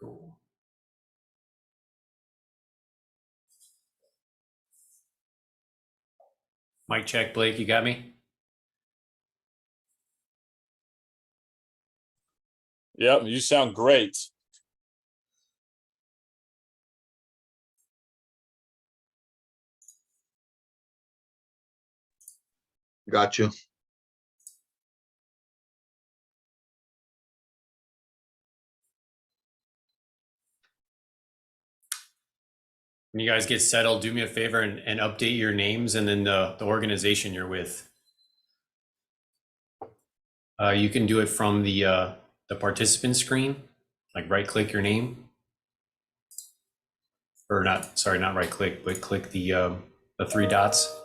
Cool. Mic check, Blake, you got me? Yep, you sound great. Got you. When you guys get settled, do me a favor and update your names and then the organization you're with. You can do it from the participant screen, like right click your name. Or not, sorry, not right click, but click the three dots.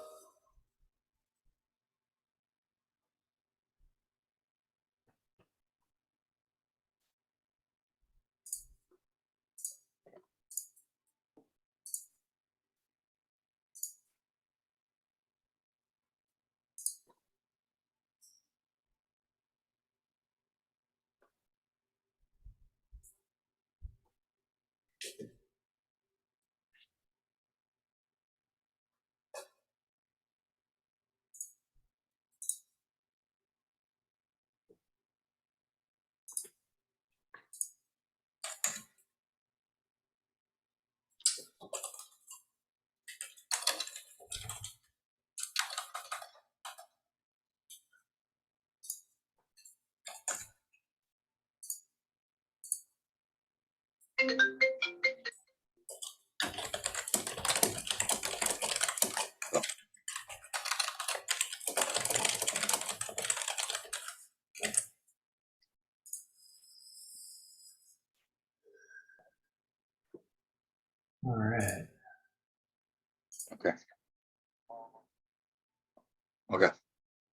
All right. Okay. Okay.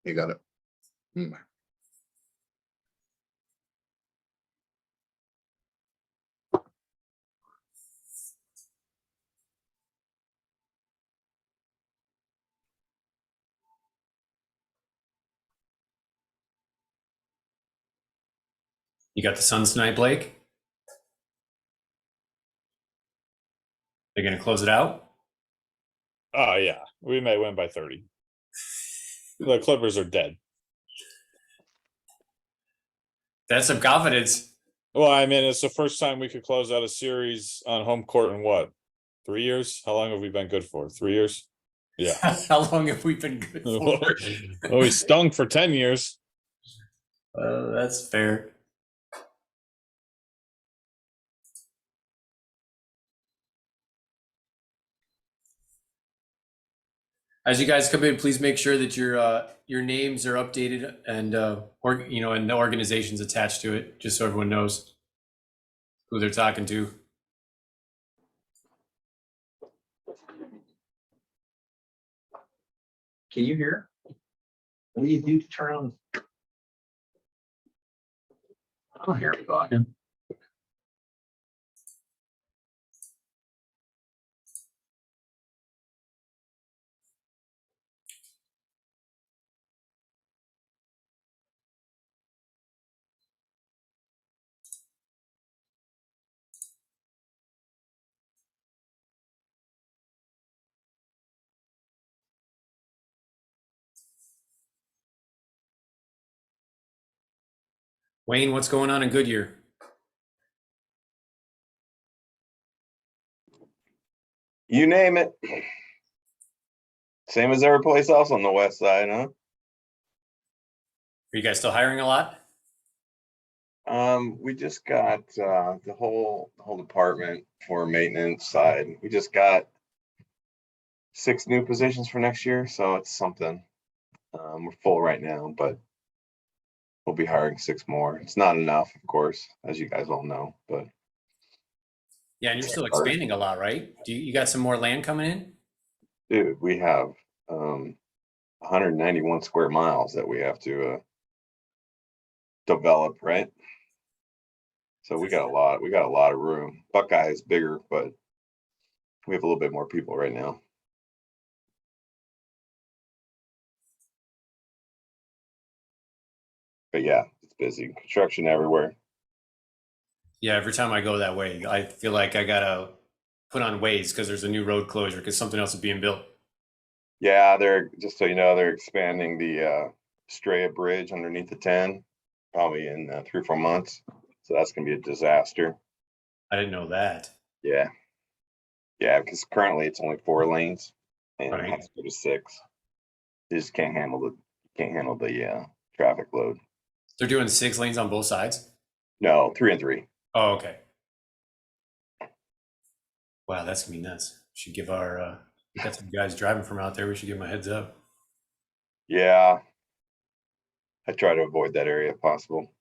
You got it. You got the Suns tonight, Blake? They're gonna close it out? Oh yeah, we may win by 30. The Clippers are dead. That's some confidence. Well, I mean, it's the first time we could close out a series on home court in what? 3 years? How long have we been good for? 3 years? Yeah. How long have we been good for? Well, we stung for 10 years. That's fair. As you guys come in, please make sure that your names are updated and and the organization's attached to it, just so everyone knows who they're talking to. Can you hear? What do you do to turn on? Oh, here we go. Wayne, what's going on in Goodyear? You name it. Same as every place else on the west side, huh? Are you guys still hiring a lot? We just got the whole department for maintenance side. We just got 6 new positions for next year, so it's something. We're full right now, but we'll be hiring 6 more. It's not enough, of course, as you guys all know, but Yeah, and you're still expanding a lot, right? You got some more land coming in? dude, we have 191 square miles that we have to develop, right? So we got a lot of room. Buckeye is bigger, but we have a little bit more people right now. But yeah, it's busy. Construction everywhere. Yeah, every time I go that way, I feel like I gotta put on Waze because there's a new road closure because something else is being built. Yeah, they're, just so you know, they're expanding the Straya Bridge underneath the 10, probably in 3 or 4 months. So that's gonna be a disaster. I didn't know that. Yeah. Yeah, because currently it's only 4 lanes and it Right. has to go to 6. They just can't handle the traffic load. They're doing 6 lanes on both sides. No, 3 and 3. Oh, okay. Wow, that's gonna be nuts. Should give our got some guys driving from out there. We should give them a heads up. Yeah. I try to avoid that area if possible.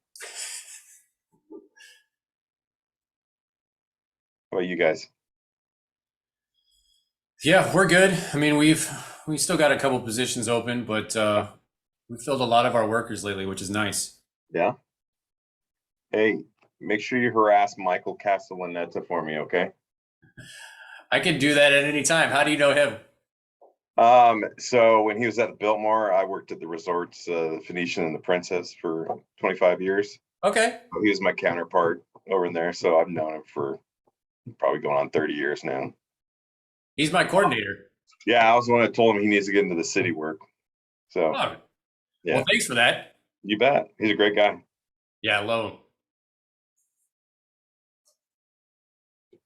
How about you guys? Yeah, we're good. I mean, we still got a couple positions open, but we filled a lot of our workers lately, which is nice. Yeah. Hey, make sure you harass Michael Castellaneta for me, okay? I can do that at any time. How do you know him? So when he was at the Biltmore, I worked at the resorts, the Phoenician and the Princess for 25 years. Okay. He was my counterpart over in there, so I've known him for probably going on 30 years now. He's my coordinator. Yeah, I was the one that told him he needs to get into the city work. So Oh, yeah. well, thanks for that. You bet. He's a great guy. Yeah, I love him.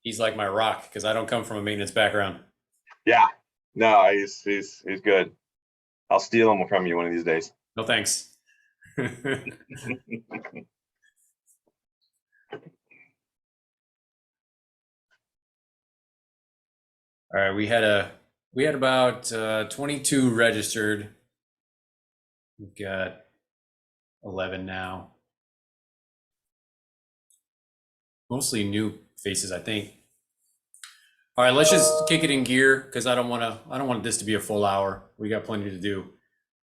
He's like my rock because I don't come from a maintenance background. Yeah. No, he's good. I'll steal him from you one of these days. No thanks. All right, we had about 22 registered. We've got 11 now. Mostly new faces, I think. All right, let's just kick it in gear because I don't want this to be a full hour. We got plenty to do.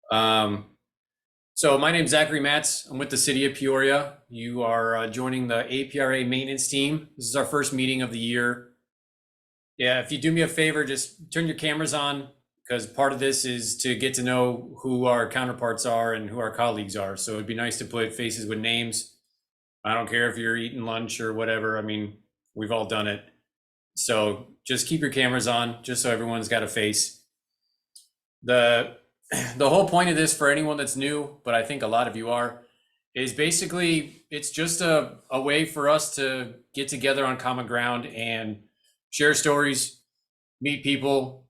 So my name's Zachary Matz. I'm with the city of Peoria. You are joining the APRA maintenance team. This is our first meeting of the year. Yeah, if you do me a favor, just turn your cameras on because part of this is to get to know who our counterparts are and who our colleagues are. So it'd be nice to put faces with names. I don't care if you're eating lunch or whatever. I mean, we've all done it. So just keep your cameras on just so everyone's got a face. The whole point of this for anyone that's new, but I think a lot of you are, is basically it's just a way for us to get together on common ground and share stories, meet people,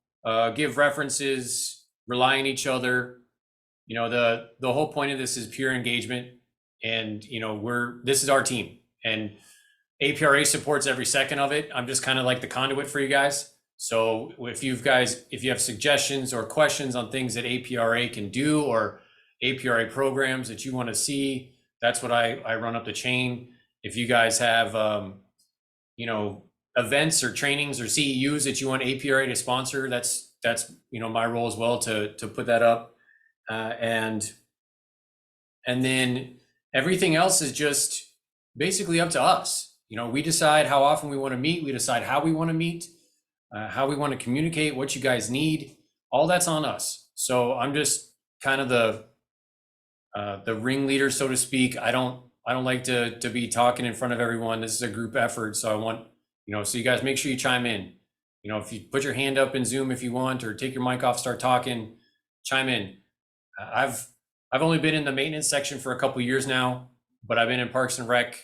give references, rely on each other. You know, the whole point of this is pure engagement. And, you know, this is our team and APRA supports every second of it. I'm just kind of like the conduit for you guys. So if you have suggestions or questions on things that APRA can do or APRA programs that you want to see, that's what I run up the chain. If you guys have, you know, events or trainings or CEUs that you want APRA to sponsor, that's, you know, my role as well to put that up. And then everything else is just basically up to us. You know, we decide how often we want to meet. We decide how we want to meet, how we want to communicate, what you guys need. All that's on us. So I'm just kind of the ringleader, so to speak. I don't like to be talking in front of everyone. This is a group effort. So I want, you know, so you guys make sure you chime in. You know, if you put your hand up in Zoom if you want, or take your mic off, start talking, chime in. I've only been in the maintenance section for a couple years now, but I've been in Parks and Rec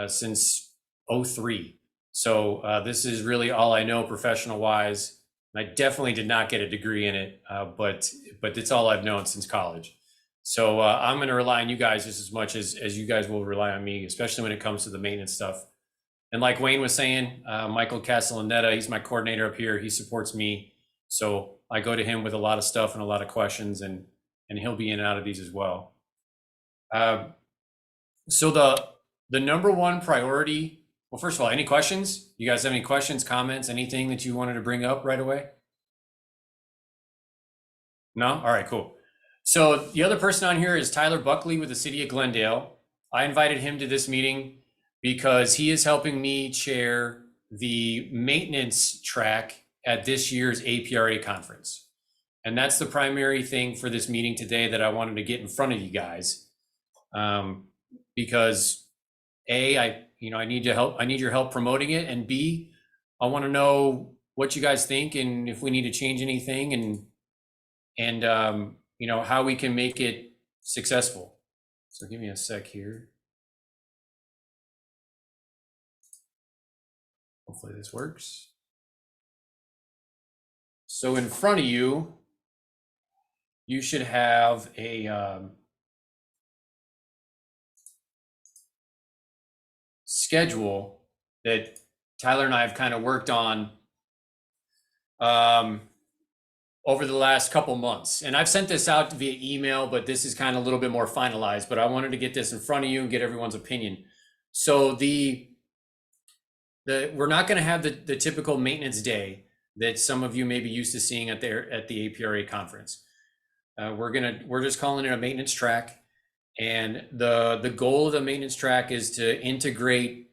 since 03. So this is really all I know professional wise. I definitely did not get a degree in it, but it's all I've known since college. So I'm going to rely on you guys just as much as you guys will rely on me, especially when it comes to the maintenance stuff. And like Wayne was saying, Michael Castellaneta, he's my coordinator up here. He supports me. So I go to him with a lot of stuff and a lot of questions, and he'll be in and out of these as well. So the number one priority, well, first of all, any questions? You guys have any questions, comments, anything that you wanted to bring up right away? No? All right, cool. So the other person on here is Tyler Buckley with the city of Glendale. I invited him to this meeting because he is helping me chair the maintenance track at this year's APRA conference. And that's the primary thing for this meeting today that I wanted to get in front of you guys. Because I I need your help. I need your help promoting it. And B, I want to know what you guys think and if we need to change anything and how we can make it successful. So give me a sec here. Hopefully this works. So in front of you, you should have a schedule that Tyler and I have kind of worked on over the last couple months. And I've sent this out via email, but this is kind of a little bit more finalized, but I wanted to get this in front of you and get everyone's opinion. So we're not going to have the typical maintenance day that some of you may be used to seeing at the APRA conference. We're just calling it a maintenance track. And the goal of the maintenance track is to integrate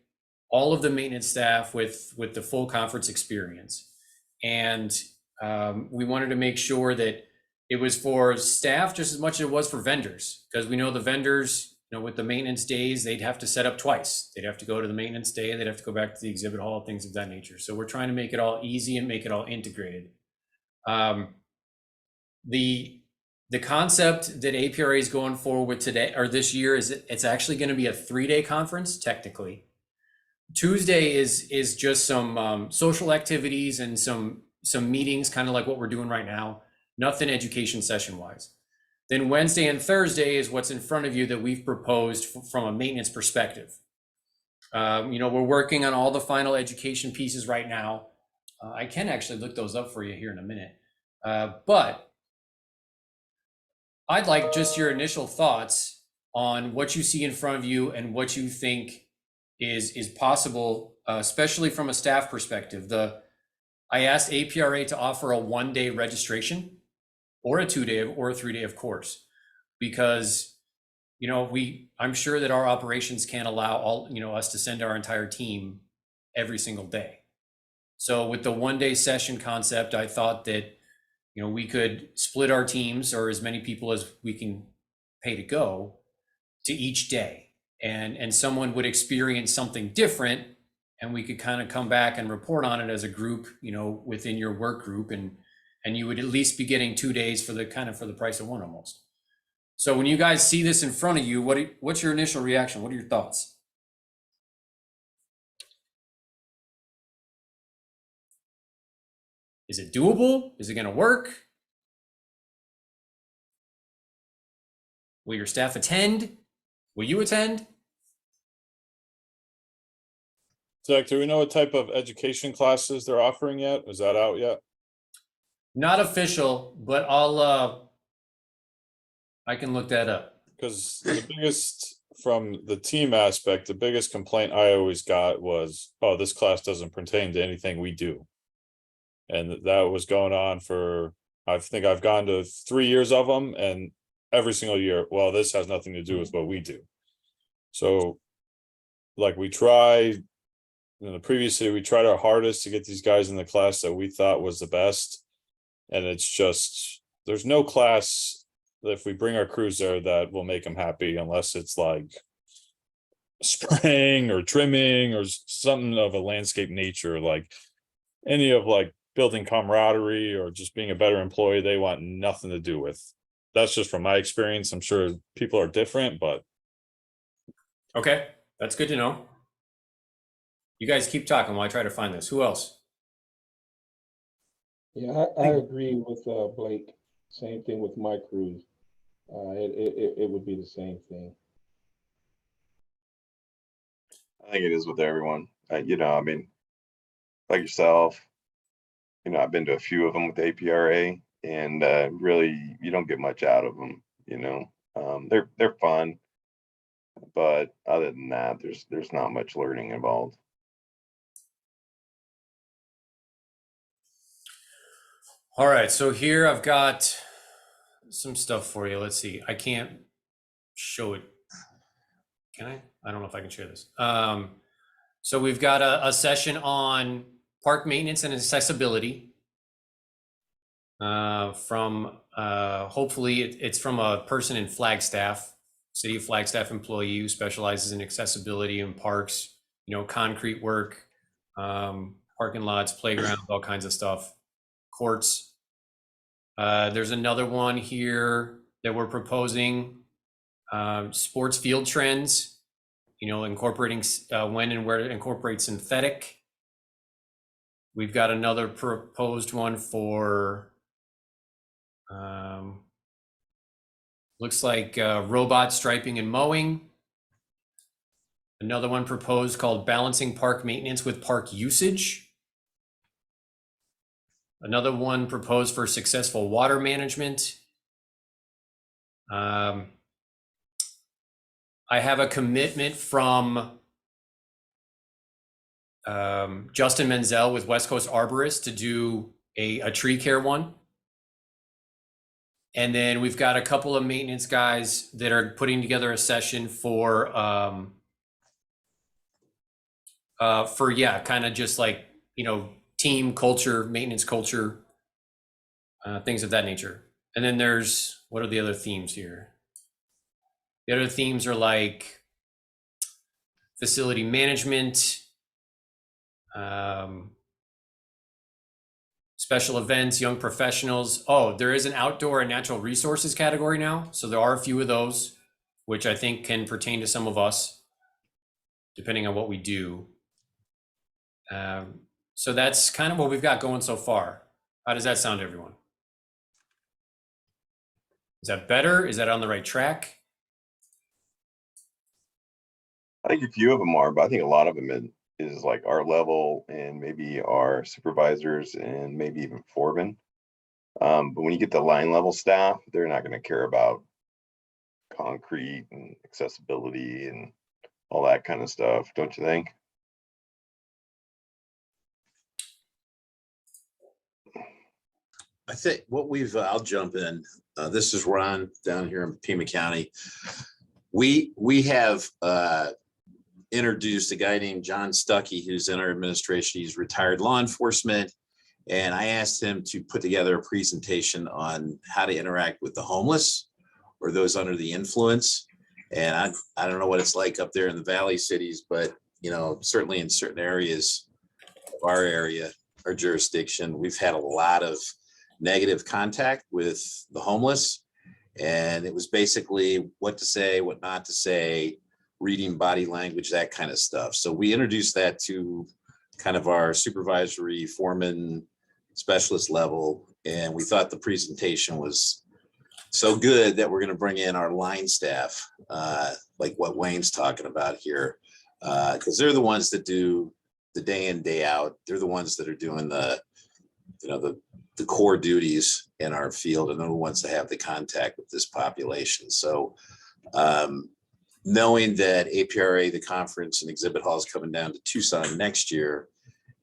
all of the maintenance staff with the full conference experience. And we wanted to make sure that it was for staff just as much as it was for vendors, because we know the vendors, with the maintenance days, they'd have to set up twice. They'd have to go to the maintenance day, they'd have to go back to the exhibit hall, things of that nature. So we're trying to make it all easy and make it all integrated. The concept that APRA is going forward with today or this year is it's actually going to be a 3-day conference technically. Tuesday is just some social activities and some meetings, kind of like what we're doing right now. Nothing education session wise. Then Wednesday and Thursday is what's in front of you that we've proposed from a maintenance perspective. We're working on all the final education pieces right now. I can actually look those up for you here in a minute. But I'd like just your initial thoughts on what you see in front of you and what you think is possible, especially from a staff perspective. I asked APRA to offer a 1-day registration or a 2-day or a 3-day of course, because I'm sure that our operations can't allow us to send our entire team every single day. So with the 1-day session concept, I thought that we could split our teams, or as many people as we can pay to go, to each day, and someone would experience something different, and we could kind of come back and report on it as a group, within your work group, and you would at least be getting 2 days for the price of one almost. So when you guys see this in front of you, what's your initial reaction? What are your thoughts? Is it doable? Is it going to work? Will your staff attend? Will you attend? Zach, do we know what type of education classes they're offering yet? Is that out yet? Not official, but I can look that up. Because the biggest, from the team aspect, the biggest complaint I always got was, oh, this class doesn't pertain to anything we do. And that was going on for, I think I've gone to 3 years of them, and every single year, well, this has nothing to do with what we do. So like we tried in the previous year, we tried our hardest to get these guys in the class that we thought was the best. And it's just, there's no class that if we bring our crews there that will make them happy, unless it's like spraying or trimming or something of a landscape nature, like any of like building camaraderie or just being a better employee, they want nothing to do with. That's just from my experience. I'm sure people are different, but. Okay, that's good to know. You guys keep talking while I try to find this. Who else? Yeah, I agree with Blake. Same thing with my crews. It would be the same thing. I think it is with everyone. I mean, like yourself, I've been to a few of them with APRA, and really, you don't get much out of them. They're fun, but other than that, there's not much learning involved. All right, so here I've got some stuff for you. Let's see. I can't show it. Can I? I don't know if I can share this. So we've got a session on park maintenance and accessibility from hopefully it's from a person in Flagstaff, City of Flagstaff employee who specializes in accessibility in parks, concrete work, parking lots, playgrounds, all kinds of stuff, courts. There's another one here that we're proposing, sports field trends, incorporating when and where to incorporate synthetic. We've got another proposed one for, looks like robot striping and mowing. Another one proposed called balancing park maintenance with park usage. Another one proposed for successful water management. I have a commitment from Justin Menzel with West Coast Arborists to do a tree care one. And then we've got a couple of maintenance guys that are putting together a session for kind of just like, team culture, maintenance culture, things of that nature. And then what are the other themes here? The other themes are like facility management, special events, young professionals. Oh, there is an outdoor and natural resources category now. So there are a few of those, which I think can pertain to some of us, depending on what we do. So that's kind of what we've got going so far. How does that sound to everyone? Is that better? Is that on the right track? I think a few of them are, but I think a lot of them is like our level and maybe our supervisors and maybe even foremen. But when you get the line level staff, they're not going to care about concrete and accessibility and all that kind of stuff, don't you think? I think I'll jump in. This is Ron down here in Pima County. We have introduced a guy named John Stuckey, who's in our administration. He's retired law enforcement. And I asked him to put together a presentation on how to interact with the homeless or those under the influence. And I don't know what it's like up there in the Valley cities, but certainly in certain areas of our jurisdiction, we've had a lot of negative contact with the homeless. And it was basically what to say, what not to say, reading body language, that kind of stuff. So we introduced that to kind of our supervisory foreman specialist level. And we thought the presentation was so good that we're going to bring in our line staff, like what Wayne's talking about here, because they're the ones that do the day in, day out. They're the ones that are doing the core duties in our field, and they're the ones that have the contact with this population. So knowing that APRA, the conference and exhibit hall, is coming down to Tucson next year,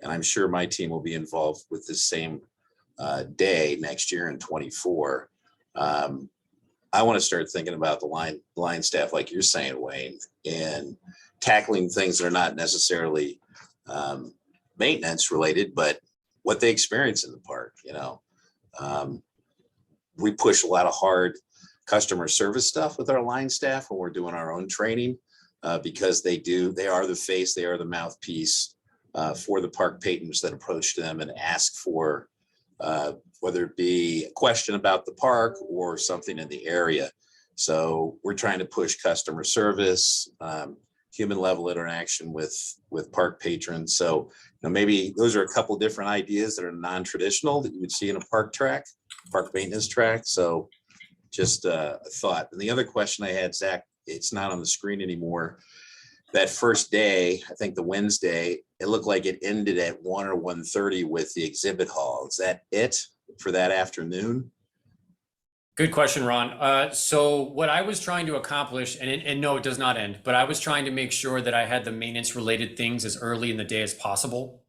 and I'm sure my team will be involved with the same day next year in 24. I want to start thinking about the line staff, like you're saying, Wayne, and tackling things that are not necessarily maintenance related, but what they experience in the park. We push a lot of hard customer service stuff with our line staff when we're doing our own training, because they are the face, they are the mouthpiece for the park patrons that approach them and ask for whether it be a question about the park or something in the area. So we're trying to push customer service, human level interaction with park patrons. So maybe those are a couple different ideas that are non-traditional that you would see in a park maintenance track. So just a thought. And the other question I had, Zach, it's not on the screen anymore. That first day, I think the Wednesday, it looked like it ended at 1 or 1:30 with the exhibit hall. Is that it for that afternoon? Good question, Ron. So what I was trying to accomplish, and no, it does not end, but I was trying to make sure that I had the maintenance related things as early in the day as possible.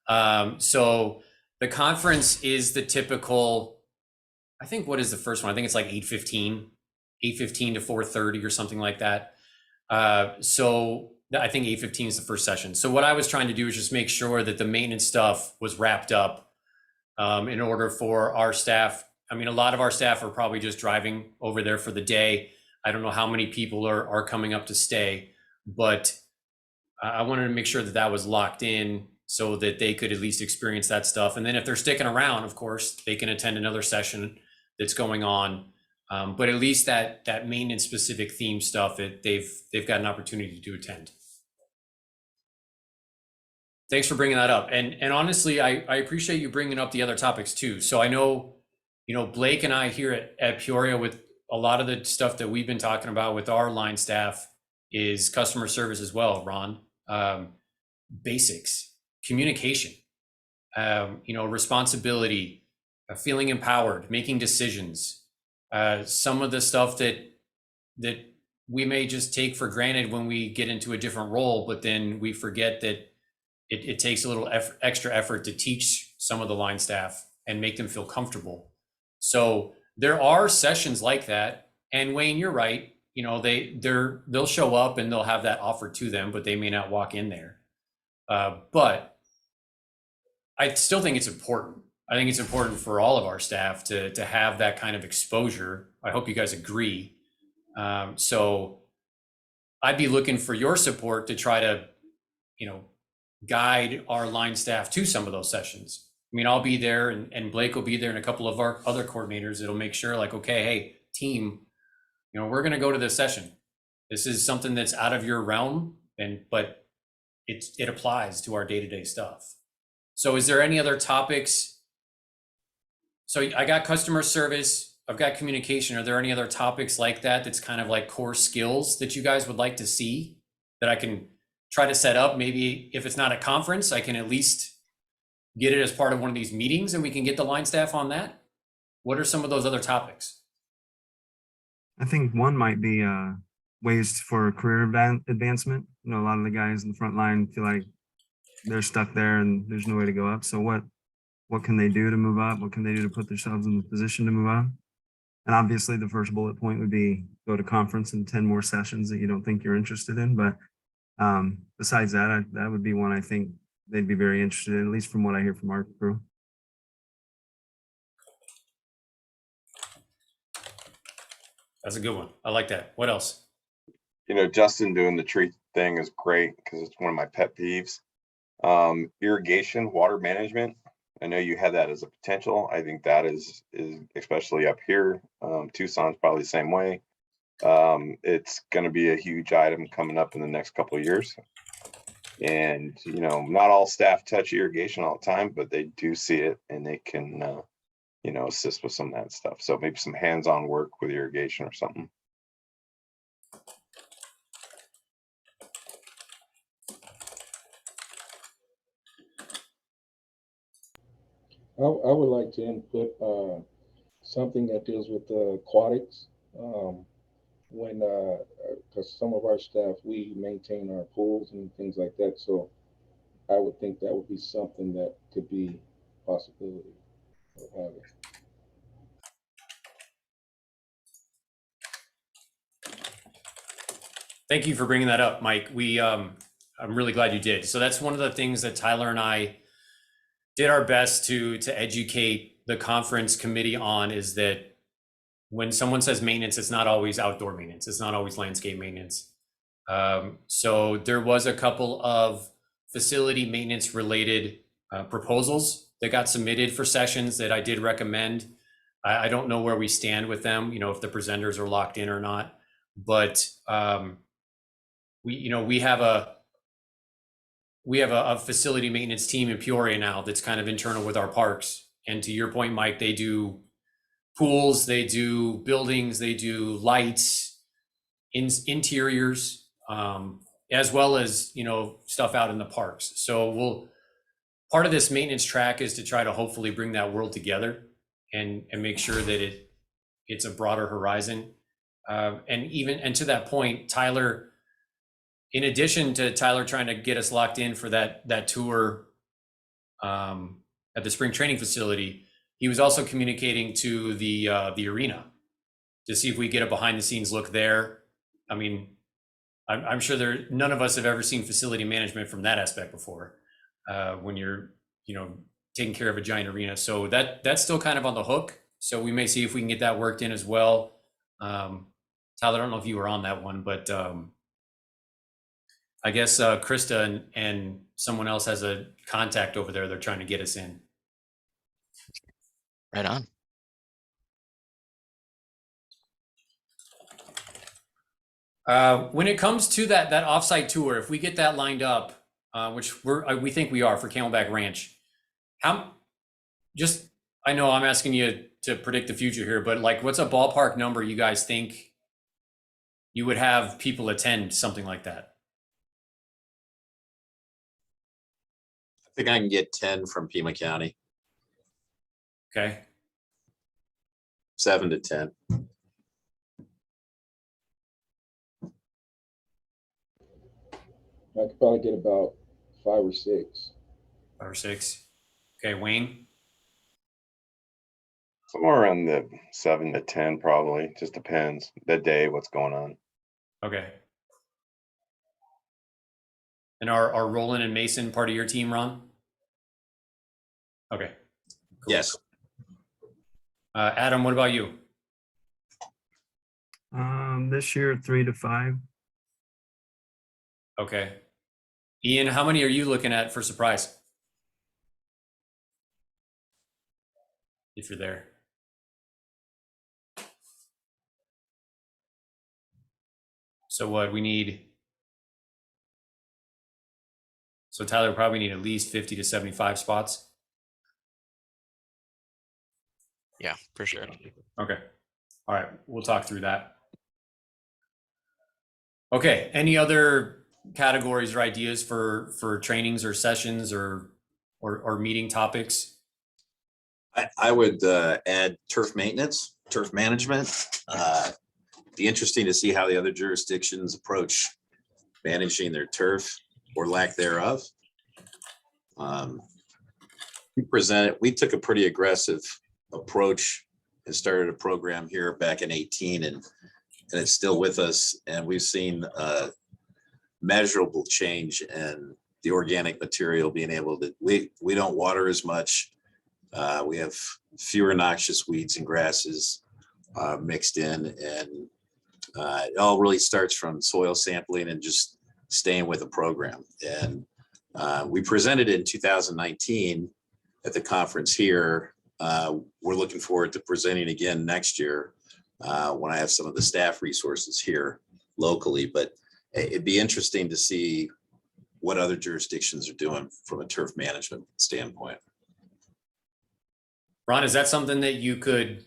So the conference is the typical, I think, what is the first one? I think it's like 8:15 to 4:30 or something like that. So I think 8:15 is the first session. So what I was trying to do is just make sure that the maintenance stuff was wrapped up in order for our staff. I mean, a lot of our staff are probably just driving over there for the day. I don't know how many people are coming up to stay, but I wanted to make sure that that was locked in so that they could at least experience that stuff. And then if they're sticking around, of course, they can attend another session that's going on. But at least that maintenance specific theme stuff, they've got an opportunity to attend. Thanks for bringing that up. And honestly, I appreciate you bringing up the other topics too. So I know, Blake and I here at Peoria, with a lot of the stuff that we've been talking about with our line staff is customer service as well, Ron. Basics, communication, responsibility, feeling empowered, making decisions. Some of the stuff that we may just take for granted when we get into a different role, but then we forget that it takes a little extra effort to teach some of the line staff and make them feel comfortable. So there are sessions like that. And Wayne, you're right. They'll show up and they'll have that offered to them, but they may not walk in there. But I still think it's important. I think it's important for all of our staff to have that kind of exposure. I hope you guys agree. So I'd be looking for your support to try to, guide our line staff to some of those sessions. I mean, I'll be there and Blake will be there and a couple of our other coordinators. It'll make sure like, okay, hey, team, we're going to go to this session. This is something that's out of your realm, but it applies to our day-to-day stuff. So is there any other topics? So I got customer service, I've got communication. Are there any other topics like that that's kind of like core skills that you guys would like to see that I can try to set up? Maybe if it's not a conference, I can at least get it as part of one of these meetings and we can get the line staff on that. What are some of those other topics? I think one might be ways for career advancement. A lot of the guys in the front line feel like they're stuck there and there's no way to go up. So what can they do to move up? What can they do to put themselves in the position to move up? And obviously the first bullet point would be go to conference and 10 more sessions that you don't think you're interested in. But besides that, that would be one I think they'd be very interested in, at least from what I hear from our crew. That's a good one. I like that. What else? Justin doing the tree thing is great because it's one of my pet peeves. Irrigation, water management. I know you had that as a potential. I think that is especially up here. Tucson's probably the same way. It's going to be a huge item coming up in the next couple of years. And, not all staff touch irrigation all the time, but they do see it and they can, assist with some of that stuff. So maybe some hands-on work with irrigation or something. I would like to input something that deals with aquatics. Because some of our staff, we maintain our pools and things like that. So I would think that would be something that could be a possibility of having. Thank you for bringing that up, Mike. I'm really glad you did. So that's one of the things that Tyler and I did our best to educate the conference committee on, is that when someone says maintenance, it's not always outdoor maintenance. It's not always landscape maintenance. So there was a couple of facility maintenance related proposals that got submitted for sessions that I did recommend. I don't know where we stand with them, if the presenters are locked in or not, but we have a facility maintenance team in Peoria now that's kind of internal with our parks. And to your point, Mike, they do pools, they do buildings, they do lights, interiors, as well as, stuff out in the parks. So part of this maintenance track is to try to hopefully bring that world together and make sure that it's a broader horizon. And to that point, Tyler, in addition to Tyler trying to get us locked in for that tour at the spring training facility, he was also communicating to the arena to see if we get a behind the scenes look there. I mean, I'm sure none of us have ever seen facility management from that aspect before, when you're, taking care of a giant arena. So that's still kind of on the hook. So we may see if we can get that worked in as well. Tyler, I don't know if you were on that one, but I guess Krista and someone else has a contact over there. They're trying to get us in. Right on. When it comes to that offsite tour, if we get that lined up, which we think we are for Camelback Ranch, I know I'm asking you to predict the future here, but like, what's a ballpark number you guys think you would have people attend something like that? I think I can get 10 from Pima County, Okay. 7 to 10. I could probably get about 5 or 6. 5 or 6. Okay, Wayne. Somewhere around the 7 to 10, probably. Just depends the day, what's going on. Okay. And are Roland and Mason part of your team, Ron? Okay. Cool. Yes. Adam, what about you? This year, 3 to 5. Okay. Ian, how many are you looking at for surprise? If you're there. So what we need? So Tyler, probably need at least 50 to 75 spots. Yeah, for sure. Okay. All right. We'll talk through that. Okay. Any other categories or ideas for trainings or sessions or meeting topics? I would add turf maintenance, turf management. Be interesting to see how the other jurisdictions approach managing their turf or lack thereof. We took a pretty aggressive approach and started a program here back in 18, and it's still with us. And we've seen measurable change in the organic material being able to, we don't water as much. We have fewer noxious weeds and grasses mixed in, and it all really starts from soil sampling and just staying with the program. And we presented it in 2019 at the conference here. We're looking forward to presenting again next year when I have some of the staff resources here locally. But it'd be interesting to see what other jurisdictions are doing from a turf management standpoint. Ron, is that something that you could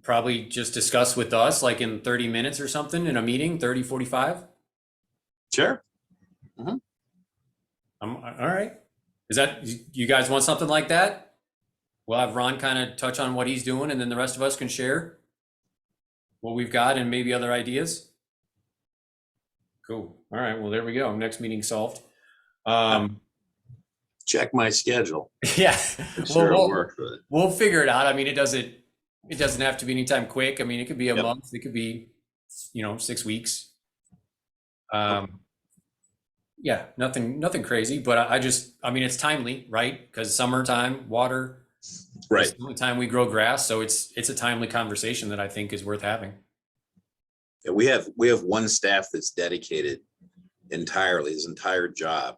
probably just discuss with us like in 30 minutes or something in a meeting, 30, 45? Sure. All right. Is that, you guys want something like that? We'll have Ron kind of touch on what he's doing, and then the rest of us can share what we've got and maybe other ideas. Cool. All right. Well, there we go. Next meeting solved. Check my schedule. Yeah. I'm sure it'll work. But We'll figure it out. I mean, it doesn't have to be anytime quick. I mean, it could be a Yep. month. It could be, 6 weeks. Yeah, nothing crazy, but I mean, it's timely, right? Because summertime, water, right. it's the only time we grow grass. So it's a timely conversation that I think is worth having. Yeah, we have one staff that's dedicated entirely. His entire job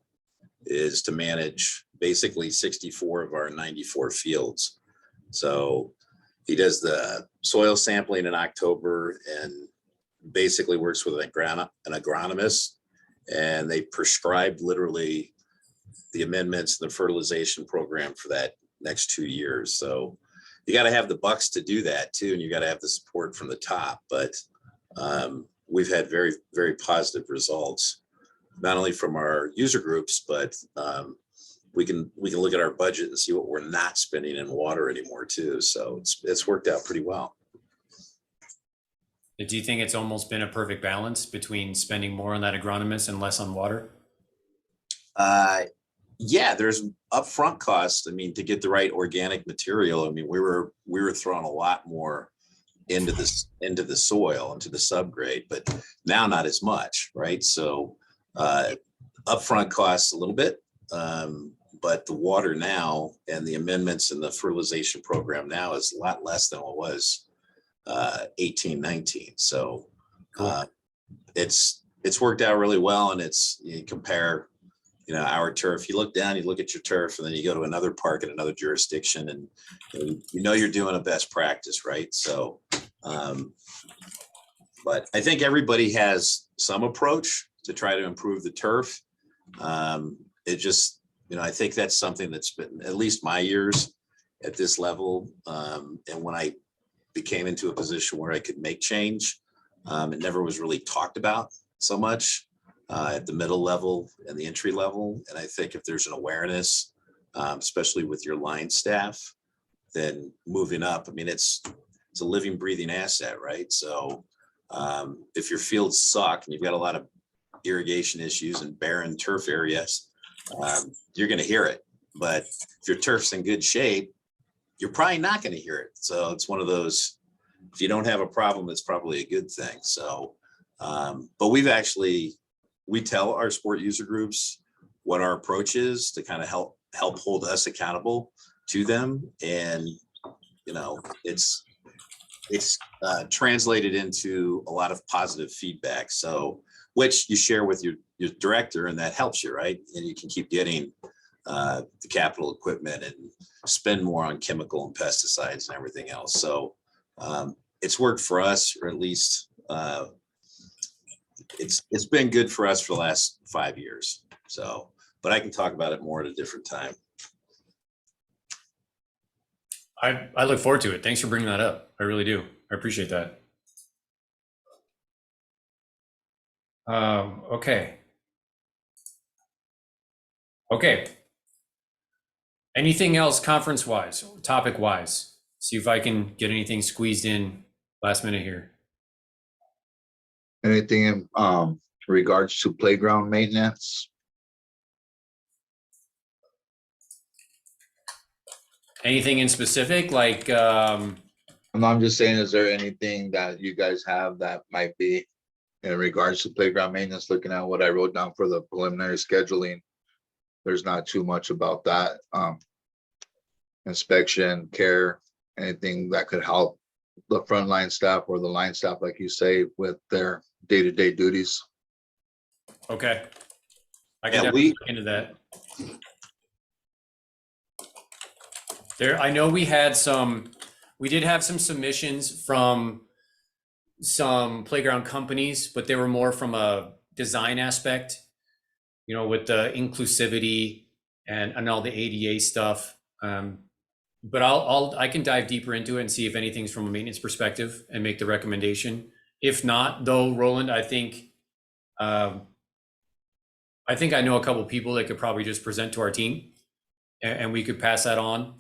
is to manage basically 64 of our 94 fields. So he does the soil sampling in October and basically works with an agronomist, and they prescribed literally the amendments and the fertilization program for that next 2 years. So you got to have the bucks to do that too, and you got to have the support from the top. But we've had very, very positive results, not only from our user groups, but we can look at our budget and see what we're not spending in water anymore too. So it's worked out pretty well. Do you think it's almost been a perfect balance between spending more on that agronomist and less on water? Yeah, there's upfront costs. I mean, to get the right organic material. I mean, we were throwing a lot more into the soil, into the subgrade, but now not as much, right? So upfront costs a little bit, but the water now and the amendments in the fertilization program now is a lot less than what was 18, 19. So Cool. it's it's worked out really well, and it's, you compare, you know, our turf, you look down, you look at your turf, and then you go to another park in another jurisdiction, and you know you're doing a best practice, right? So, but I think everybody has some approach to try to improve the turf. It just, you know, I think that's something that's been at least my years at this level. And when I became into a position where I could make change, it never was really talked about so much at the middle level and the entry level. And I think if there's an awareness, especially with your line staff, then moving up, I mean, it's a living, breathing asset, right? So if your fields suck and you've got a lot of irrigation issues and barren turf areas, you're going to hear it. But if your turf's in good shape, you're probably not going to hear it. So it's one of those, if you don't have a problem, it's probably a good thing. So, but we tell our sport user groups what our approach is to kind of help hold us accountable to them. And, you know, it's translated into a lot of positive feedback. So, which you share with your director, and that helps you, right? And you can keep getting the capital equipment and spend more on chemical and pesticides and everything else. So it's worked for us, or at least it's been good for us for the last 5 years. So, but I can talk about it more at a different time. I look forward to it. Thanks for bringing that up. I really do. I appreciate that. Okay. Okay. Anything else conference wise, topic wise? See if I can get anything squeezed in last minute here. Anything in regards to playground maintenance? Anything in specific, like, I'm just saying, is there anything that you guys have that might be in regards to playground maintenance? Looking at what I wrote down for the preliminary scheduling, there's not too much about that. Inspection, care, anything that could help the frontline staff or the line staff, like you say, with their day-to-day duties. okay. I Yeah, can definitely look into that. I know we did have some submissions from some playground companies, but they were more from a design aspect, you know, with the inclusivity and all the ADA stuff. But I can dive deeper into it and see if anything's from a maintenance perspective and make the recommendation. If not, though, Roland, I think I know a couple people that could probably just present to our team, and we could pass that on.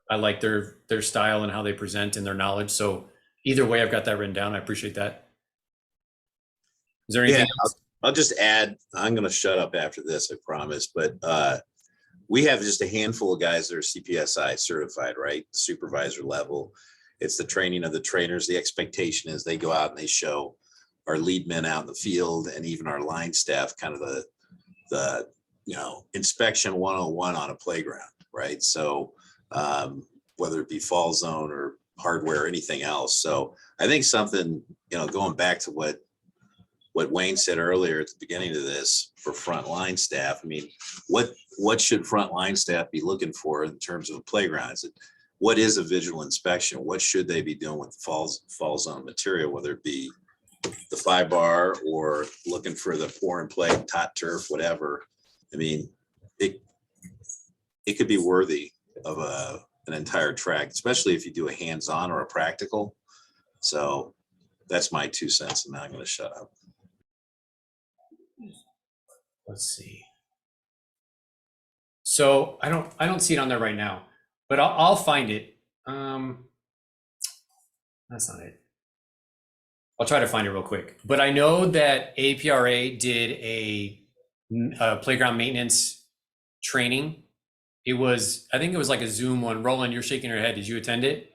I like their style and how they present and their knowledge. So either way, I've got that written down. I appreciate that. Is there anything else? I'll just add, I'm going to shut up after this, I promise. But we have just a handful of guys that are CPSI certified, right? Supervisor level. It's the training of the trainers. The expectation is they go out and they show our lead men out in the field, and even our line staff, kind of the inspection 101 on a playground, right? So whether it be fall zone or hardware or anything else. So I think something, going back to what Wayne said earlier at the beginning of this for frontline staff, I mean, what should frontline staff be looking for in terms of a playground? What is a visual inspection? What should they be doing with the fall zone material, whether it be the 5-bar or looking for the pour and play, tot turf, whatever. I mean, it could be worthy of an entire track, especially if you do a hands-on or a practical. So that's my 2 cents, and now I'm going to shut up. Let's see. So I don't see it on there right now, but I'll find it. That's not it. I'll try to find it real quick. But I know that APRA did a playground maintenance training. I think it was like a Zoom one. Roland, you're shaking your head. Did you attend it?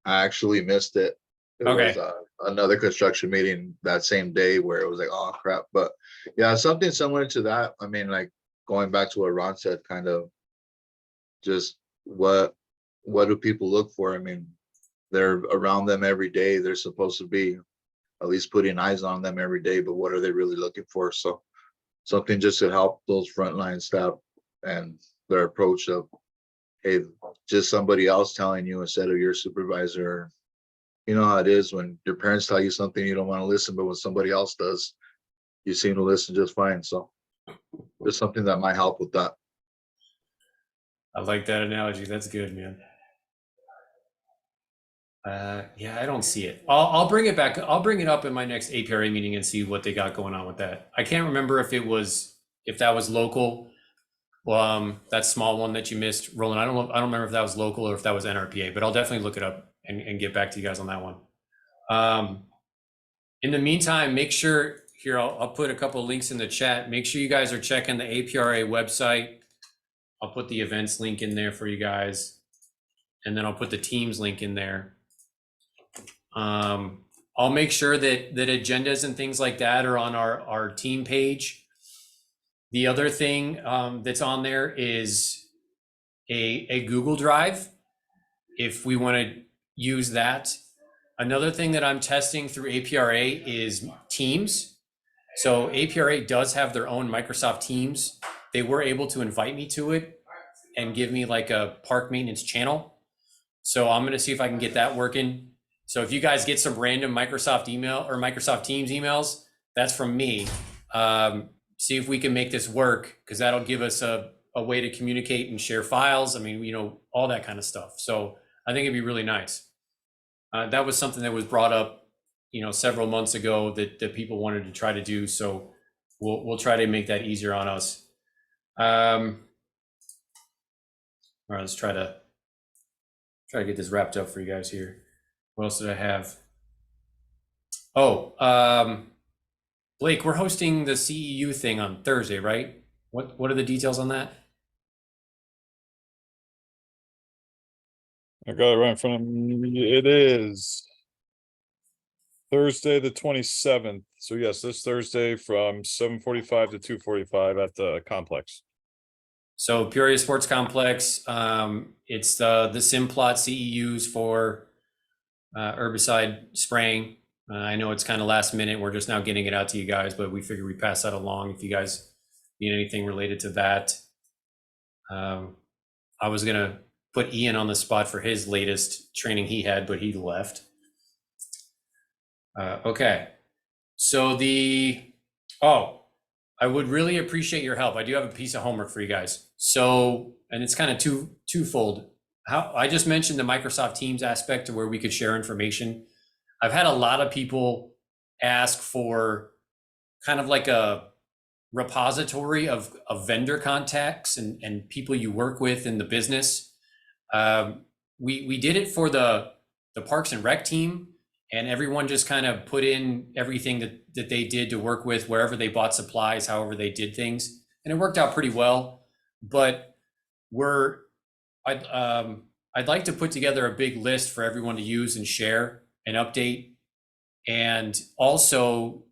I actually missed it. It Okay. was another construction meeting that same day where it was like, oh crap. But yeah, something similar to that. I mean, like going back to what Ron said, kind of just what do people look for? I mean, they're around them every day. They're supposed to be at least putting eyes on them every day, but what are they really looking for? So something just to help those frontline staff and their approach of, hey, just somebody else telling you instead of your supervisor. You know how it is when your parents tell you something, you don't want to listen, but when somebody else does, you seem to listen just fine. So there's something that might help with that. I like that analogy. That's good, man. Yeah, I don't see it. I'll bring it back. I'll bring it up in my next APRA meeting and see what they got going on with that. I can't remember if that was local. That small one that you missed, Roland. I don't remember if that was local or if that was NRPA, but I'll definitely look it up and get back to you guys on that one. In the meantime, make sure here, I'll put a couple of links in the chat. Make sure you guys are checking the APRA website. I'll put the events link in there for you guys. And then I'll put the Teams link in there. I'll make sure that agendas and things like that are on our team page. The other thing that's on there is a Google Drive, if we want to use that. Another thing that I'm testing through APRA is Teams. So APRA does have their own Microsoft Teams. They were able to invite me to it and give me like a park maintenance channel. So I'm going to see if I can get that working. So if you guys get some random Microsoft email or Microsoft Teams emails, that's from me. See if we can make this work, because that'll give us a way to communicate and share files. I mean, all that kind of stuff. So I think it'd be really nice. That was something that was brought up, several months ago that people wanted to try to do. So we'll try to make that easier on us. All right, let's try to get this wrapped up for you guys here. What else did I have? Oh, Blake, we're hosting the CEU thing on Thursday, right? What are the details on that? I got it right in front of me. It is Thursday, the 27th. So yes, this Thursday from 7:45 to 2:45 at the complex. So Peoria Sports Complex, it's the Simplot CEUs for herbicide spraying. I know it's kind of last minute. We're just now getting it out to you guys, but we figured we'd pass that along if you guys need anything related to that. I was going to put Ian on the spot for his latest training he had, but he left. Okay. So I would really appreciate your help. I do have a piece of homework for you guys. So, and it's kind of twofold. I just mentioned the Microsoft Teams aspect to where we could share information. I've had a lot of people ask for kind of like a repository of vendor contacts and people you work with in the business. We did it for the Parks and Rec team, and everyone just kind of put in everything that they did to work with wherever they bought supplies, however they did things, and it worked out pretty well. But I'd like to put together a big list for everyone to use and share and update. And also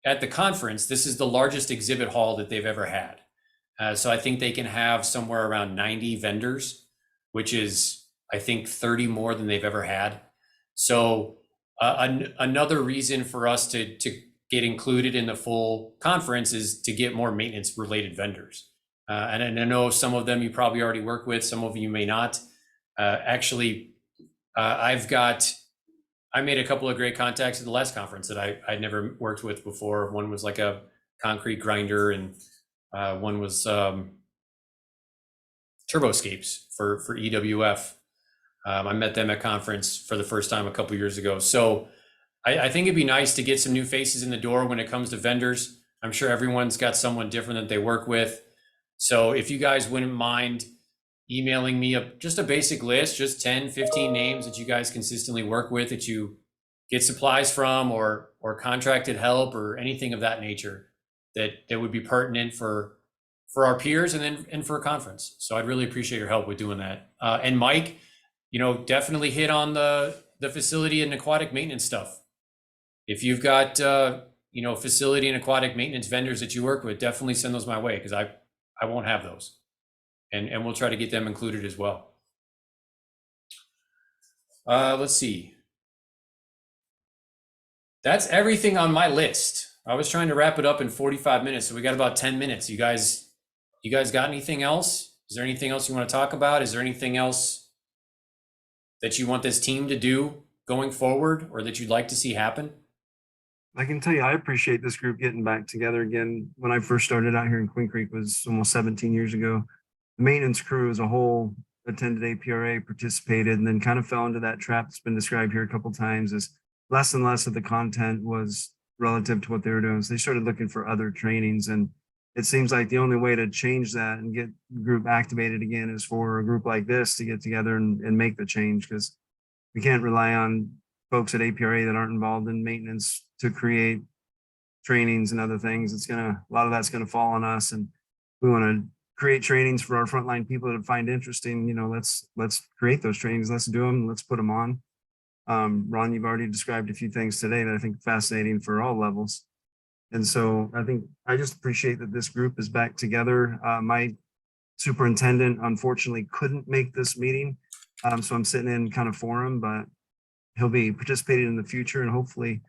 at the conference, this is the largest exhibit hall that they've ever had. So I think they can have somewhere around 90 vendors, which is, I think, 30 more than they've ever had. So another reason for us to get included in the full conference is to get more maintenance related vendors. And I know some of them you probably already work with, some of you may not. I made a couple of great contacts at the last conference that I'd never worked with before. One was like a concrete grinder, and one was Turboscapes for EWF. I met them at conference for the first time a couple years ago. So I think it'd be nice to get some new faces in the door when it comes to vendors. I'm sure everyone's got someone different that they work with. So if you guys wouldn't mind emailing me just a basic list, just 10, 15 names that you guys consistently work with, that you get supplies from or contracted help or anything of that nature that would be pertinent for our peers and for a conference. So I'd really appreciate your help with doing that. And Mike, definitely hit on the facility and aquatic maintenance stuff. If you've got, facility and aquatic maintenance vendors that you work with, definitely send those my way, because I won't have those. And we'll try to get them included as well. Let's see. That's everything on my list. I was trying to wrap it up in 45 minutes, so we got about 10 minutes. You guys got anything else? Is there anything else you want to talk about? Is there anything else that you want this team to do going forward or that you'd like to see happen? I can tell you, I appreciate this group getting back together again. When I first started out here in Queen Creek was almost 17 years ago. The maintenance crew as a whole attended APRA, participated, and then kind of fell into that trap that's been described here a couple of times as less and less of the content was relative to what they were doing. So they started looking for other trainings. And it seems like the only way to change that and get the group activated again is for a group like this to get together and make the change, because we can't rely on folks at APRA that aren't involved in maintenance to create trainings and other things. A lot of that's gonna fall on us, and we want to create trainings for our frontline people to find interesting. Let's create those trainings. Let's do them. Let's put them on. Ron, you've already described a few things today that I think are fascinating for all levels. And so I just appreciate that this group is back together. My superintendent unfortunately couldn't make this meeting. So I'm sitting in kind of for him, but he'll be participating in the future and hopefully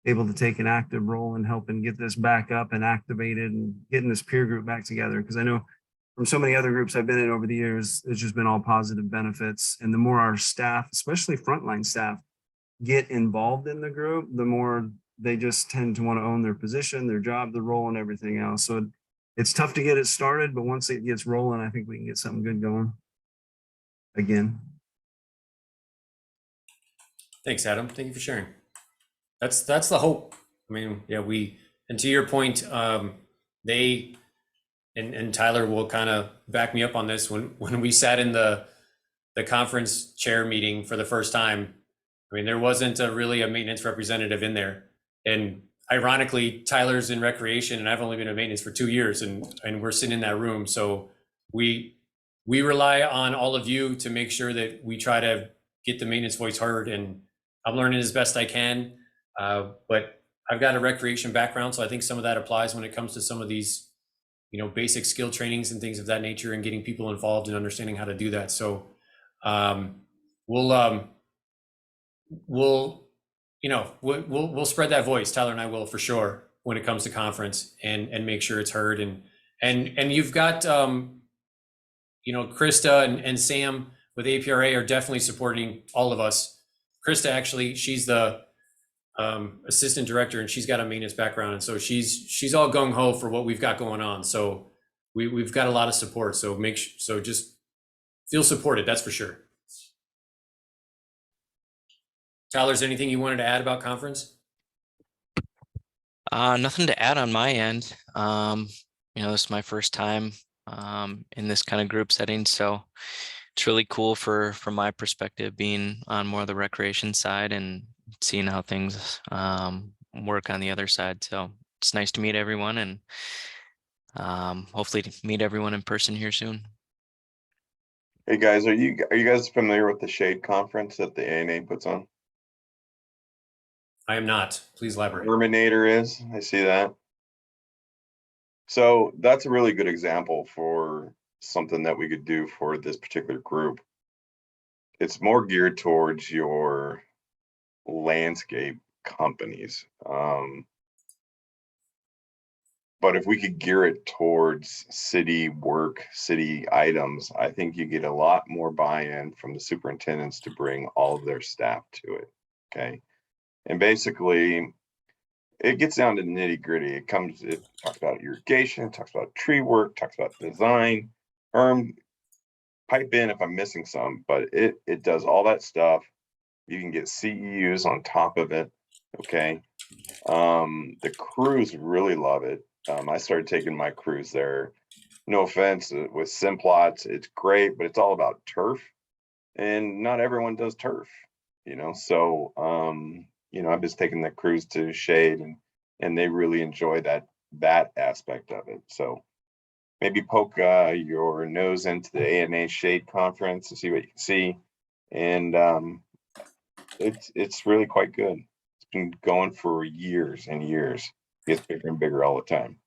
able to take an active role in helping get this back up and activated and getting this peer group back together. Because I know from so many other groups I've been in over the years, it's just been all positive benefits. And the more our staff, especially frontline staff, get involved in the group, the more they just tend to want to own their position, their job, the role, and everything else. So it's tough to get it started, but once it gets rolling, I think we can get something good going again. Thanks, Adam. Thank you for sharing. That's the hope. I mean, yeah, and to your point, they and Tyler will kind of back me up on this. When we sat in the conference chair meeting for the first time, I mean, there wasn't really a maintenance representative in there. And ironically, Tyler's in recreation and I've only been in maintenance for 2 years, and we're sitting in that room. So we rely on all of you to make sure that we try to get the maintenance voice heard, and I'm learning as best I can. But I've got a recreation background, so I think some of that applies when it comes to some of these, basic skill trainings and things of that nature, and getting people involved and understanding how to do that. So we'll spread that voice. Tyler and I will, for sure, when it comes to conference, and make sure it's heard. And you've got Krista and Sam with APRA are definitely supporting all of us. Krista, actually, she's the assistant director, and she's got a maintenance background, and so she's all gung ho for what we've got going on. So we've got a lot of support. So just feel supported. That's for sure. Tyler, is there anything you wanted to add about conference? Nothing to add on my end. This is my first time in this kind of group setting, so it's really cool from my perspective, being on more of the recreation side and seeing how things work on the other side. So it's nice to meet everyone, and hopefully to meet everyone in person here soon. Hey guys, are you guys familiar with the Shade Conference that the ANA puts on? I am not. Please elaborate. Terminator is. I see that. So that's a really good example for something that we could do for this particular group. It's more geared towards your landscape companies. But if we could gear it towards city work, city items, I think you get a lot more buy-in from the superintendents to bring all of their staff to it. Okay. And basically, it gets down to nitty gritty. It talks about irrigation, talks about tree work, talks about design. Pipe in if I'm missing some, but it does all that stuff. You can get CEUs on top of it. Okay. The crews really love it. I started taking my crews there. No offense with Simplots, it's great, but it's all about turf, and not everyone does turf, so I've just taken the crews to Shade, and they really enjoy that aspect of it. So maybe poke your nose into the ANA Shade Conference to see what you can see, and it's really quite good. It's been going for years and years. It gets bigger and bigger all the time.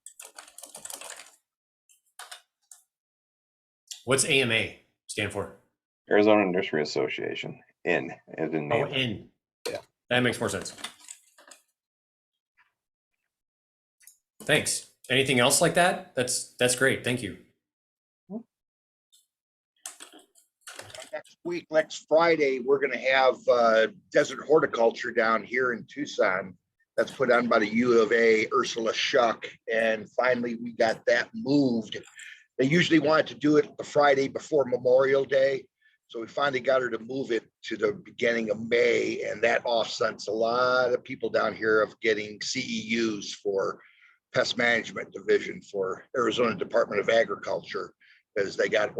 What's AMA stand for? Arizona Nursery Association. in, as in Oh, Nancy. in. Yeah. That makes more sense. Thanks. Anything else like that? That's great. Thank you. Next week, next Friday, we're gonna have desert horticulture down here in Tucson. That's put on by the U of A, Ursula Shuck, and finally we got that moved. They usually wanted to do it the Friday before Memorial Day, so we finally got her to move it to the beginning of May, and that offsets a lot of people down here of getting CEUs for Pest Management Division for Arizona Department of Agriculture, because they got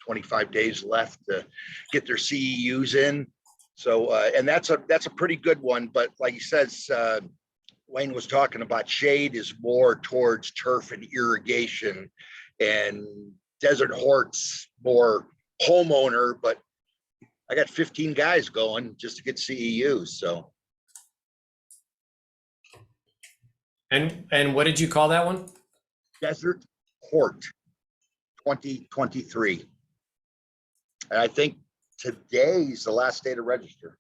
25 days left to get their CEUs in. So, and that's a pretty good one. But like he says, Wayne was talking about shade is more towards turf and irrigation, and desert hort's more homeowner. But I got 15 guys going just to get CEUs. So, And what did you call that one? Desert Hort 2023. And I think today's the last day to register.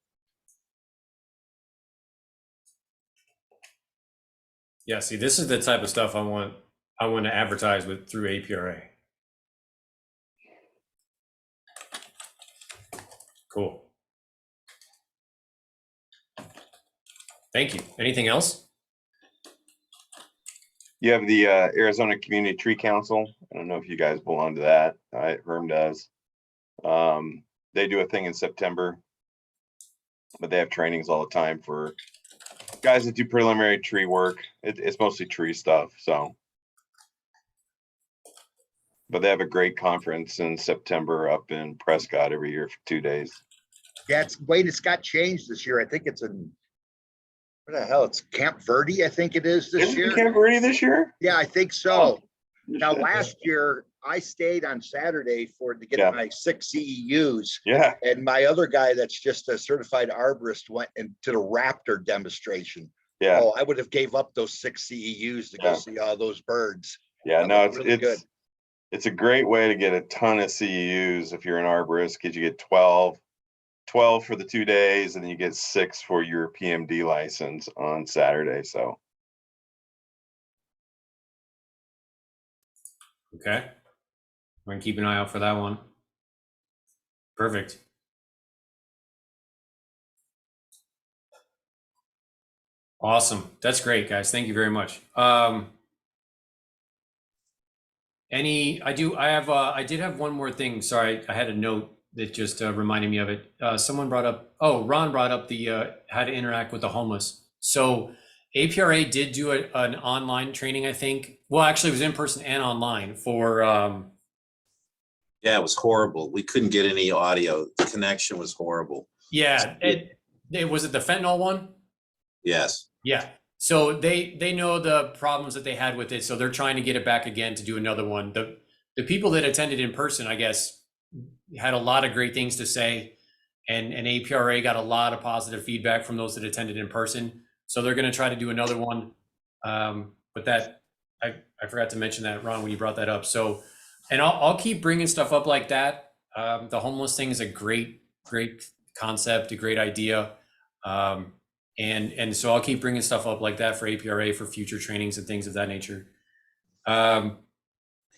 Yeah, see, this is the type of stuff I want to advertise with through APRA. Cool. Thank you. Anything else? You have the Arizona Community Tree Council. I don't know if you guys belong to that. Herm does. They do a thing in September, but they have trainings all the time for guys that do preliminary tree work. It's mostly tree stuff. So, but they have a great conference in September up in Prescott every year for 2 days. Yeah, it's got changed this year. I think it's in, what the hell, it's Camp Verde, I think it is this Isn't year. it Camp Verde this year? Yeah, I think so. Now, last year, I stayed on Saturday to get Yeah. my 6 CEUs. Yeah, And my other guy that's just a certified arborist went into the raptor demonstration. yeah, Oh, I would have gave up those 6 CEUs to go Yeah. see all those birds. yeah. That No, was really good. it's a great way to get a ton of CEUs if you're an arborist, because you get 12 for the 2 days, and then you get 6 for your PMD license on Saturday. So Okay. We're gonna keep an eye out for that one. Perfect. Awesome. That's great, guys. Thank you very much. I did have one more thing. Sorry, I had a note that just reminded me of it. Ron brought up the how to interact with the homeless. So APRA did do an online training, I think. Well, actually, it was in person and online for. Yeah, it was horrible. We couldn't get any audio. The connection was horrible. Yeah, it was it the fentanyl one? Yes. Yeah. So they know the problems that they had with it, so they're trying to get it back again to do another one. The people that attended in person, I guess, had a lot of great things to say, and APRA got a lot of positive feedback from those that attended in person. So they're going to try to do another one. But that I forgot to mention that, Ron, when you brought that up. So, and I'll keep bringing stuff up like that. The homeless thing is a great concept, a great idea. And so I'll keep bringing stuff up like that for APRA for future trainings and things of that nature. Hey,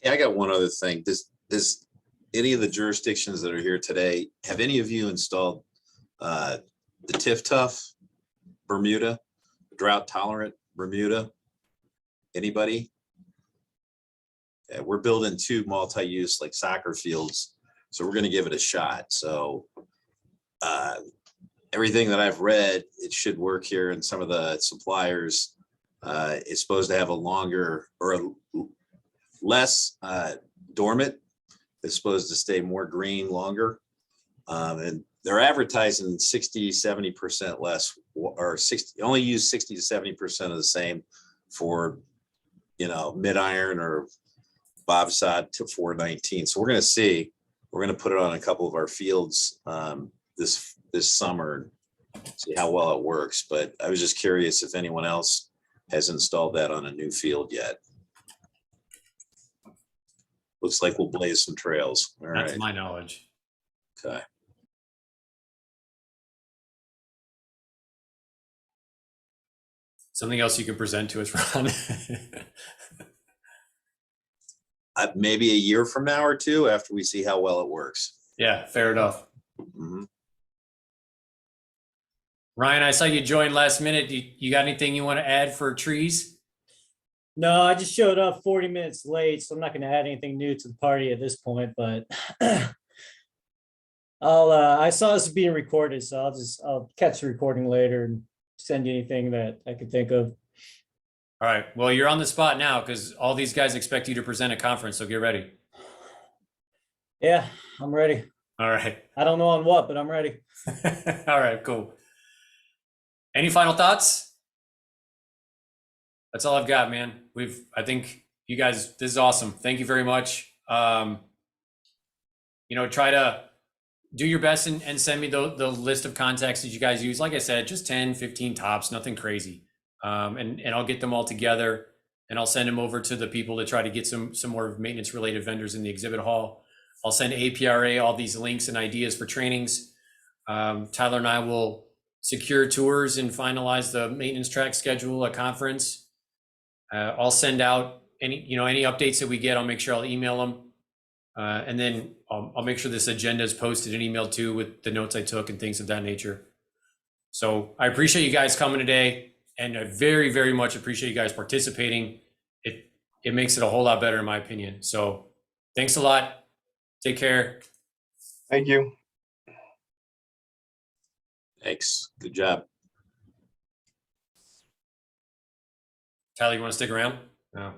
I got one other thing. Does any of the jurisdictions that are here today, have any of you installed the TIF-Tuff Bermuda, drought tolerant Bermuda? Anybody? Yeah, we're building 2 multi-use like soccer fields, so we're going to give it a shot. So everything that I've read, it should work here, and some of the suppliers is supposed to have a longer or a less dormant. It's supposed to stay more green longer, and they're advertising 60-70% less, or 60, only use 60 to 70% of the same for, mid iron or bobsod to 419. So we're going to see. We're going to put it on a couple of our fields this summer, see how well it works. But I was just curious if anyone else has installed that on a new field yet. Looks like we'll blaze some trails. All right. That's my knowledge. Okay. Something else you can present to us, Ron? Maybe a year from now or two after we see how well it works. Yeah, fair enough. Mhm. Ryan, I saw you join last minute. You got anything you want to add for trees? No, I just showed up 40 minutes late, so I'm not going to add anything new to the party at this point. But I saw this being recorded, so I'll catch the recording later and send you anything that I can think of. All right. Well, you're on the spot now because all these guys expect you to present a conference, so get ready. Yeah, I'm ready. All right. I don't know on what, but I'm ready. All right, cool. Any final thoughts? That's all I've got, man. I think you guys, this is awesome. Thank you very much. Try to do your best and send me the list of contacts that you guys use. Like I said, just 10, 15 tops, nothing crazy. And I'll get them all together and I'll send them over to the people to try to get some more maintenance related vendors in the exhibit hall. I'll send APRA all these links and ideas for trainings. Tyler and I will secure tours and finalize the maintenance track schedule, a conference. I'll send out any updates that we get. I'll make sure I'll email them. And then I'll make sure this agenda is posted and emailed too with the notes I took and things of that nature. So I appreciate you guys coming today. And I very, very much appreciate you guys participating. It makes it a whole lot better in my opinion. So thanks a lot. Take care. Thank you. Thanks. Good job. Tyler, you want to stick around? No.